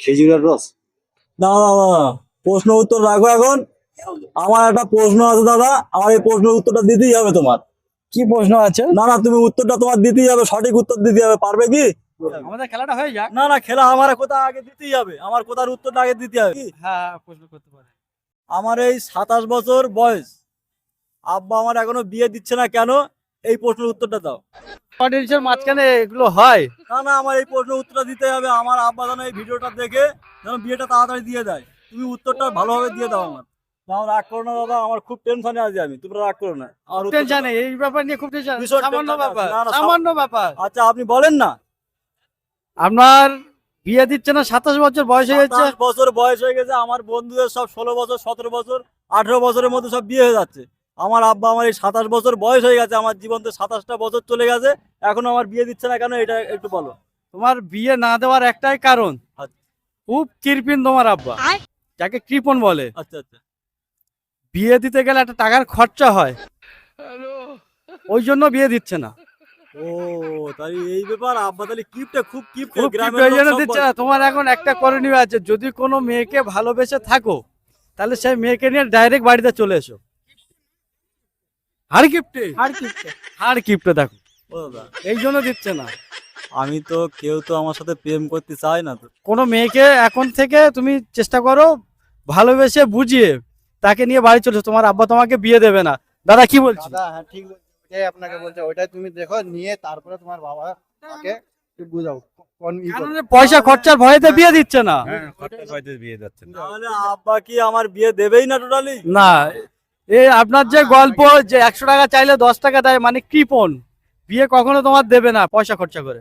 খেজুরের রস। দাদা দাদা প্রশ্ন উত্তর রাখো এখন। আমার একটা প্রশ্ন আছে দাদা, আমার এই প্রশ্নের উত্তরটা দিতেই হবে তোমার। কি প্রশ্ন আছে? না না, তুমি উত্তরটা তোমার দিতেই হবে, সঠিক উত্তর দিতে হবে, পারবে কি? আমাদের খেলাটা হয়ে যাক। না না, খেলা আমার কোথা আগে দিতেই হবে, আমার কোথার উত্তরটা আগে দিতে হবে কি? হ্যাঁ, প্রশ্ন করতে পারে। আমার এই 27 বছর বয়স, আব্বা আমার এখনো বিয়ে দিচ্ছে না কেন? এই প্রশ্নের উত্তরটা দাও। অডিয়েন্সের মাঝখানে এগুলো হয়? না না, আমার এই প্রশ্নের উত্তরটা দিতে হবে। আমার আব্বা যেন এই ভিডিওটা দেখে যেন বিয়েটা তাড়াতাড়ি দিয়ে দেয়। তুমি উত্তরটা ভালোভাবে দিয়ে দাও আমার। না, রাগ করো না দাদা, আমার খুব টেনশনে আছি আমি, তোমরা রাগ করো না। আমার উত্তরটা টেনশনে দাও। এই ব্যাপার নিয়ে খুব টেনশন। ভীষণ সামান্য tension ব্যাপার, আছে। না, না, সামান্য ব্যাপার। আচ্ছা আপনি বলেন না। আপনার বিয়ে দিচ্ছে না, 27 বছর বয়স হয়ে যাচ্ছে। 27 বছর বয়স হয়ে গেছে, আমার বন্ধুদের সব 16 বছর 17 বছর 18 বছরের মধ্যে সব বিয়ে হয়ে যাচ্ছে। আমার আব্বা আমার এই 27 বছর বয়স হয়ে গেছে, আমার জীবন তো 27টা বছর চলে গেছে, এখনো আমার বিয়ে দিচ্ছে না কেন? এটা একটু বলো। তোমার বিয়ে না দেওয়ার একটাই কারণ, আচ্ছা। খুব কৃপণ তোমার আব্বা, যাকে কৃপণ বলে। আচ্ছা আচ্ছা। বিয়ে দিতে গেলে একটা টাকার খরচা হয়, ওই জন্য বিয়ে দিচ্ছে না। ও তাই এই ব্যাপার, আব্বা তাহলে কিপটা, খুব কিপটা, খুব গ্রামের কৃপণ, ওই লোক জন্য সব দিচ্ছে বলে। না। তোমার এখন একটা করণীয় আছে, যদি কোনো মেয়েকে ভালোবেসে থাকো তাহলে সেই মেয়েকে নিয়ে ডাইরেক্ট বাড়িতে চলে এসো। হার কিপটে, হার কিপটে দেখো, ও দাদা, এই জন্য দিচ্ছে না। আমি তো, কেউ তো আমার সাথে প্রেম করতে চায় না তো। কোনো মেয়েকে এখন থেকে তুমি চেষ্টা করো ভালোবেসে বুঝিয়ে তাকে নিয়ে বাড়ি চলে এসো, তোমার আব্বা তোমাকে বিয়ে দেবে না। দাদা কি বলছি? দাদা হ্যাঁ ঠিক বলছে, ওইটাই আপনাকে বলছে, ওইটাই তুমি দেখো, নিয়ে তারপরে তোমার বাবাকে একটু বুঝাও কোন ই কারণ করবে। পয়সা খরচার ভয়েতে বিয়ে দিচ্ছে না। তাহলে আব্বা কি আমার বিয়ে দেবেই না টোটালি? না, এই আপনার যে গল্প যে 100 টাকা চাইলে 10 টাকা দেয়, মানে কৃপণ। বিয়ে কখনো তোমার দেবে না পয়সা খরচা করে।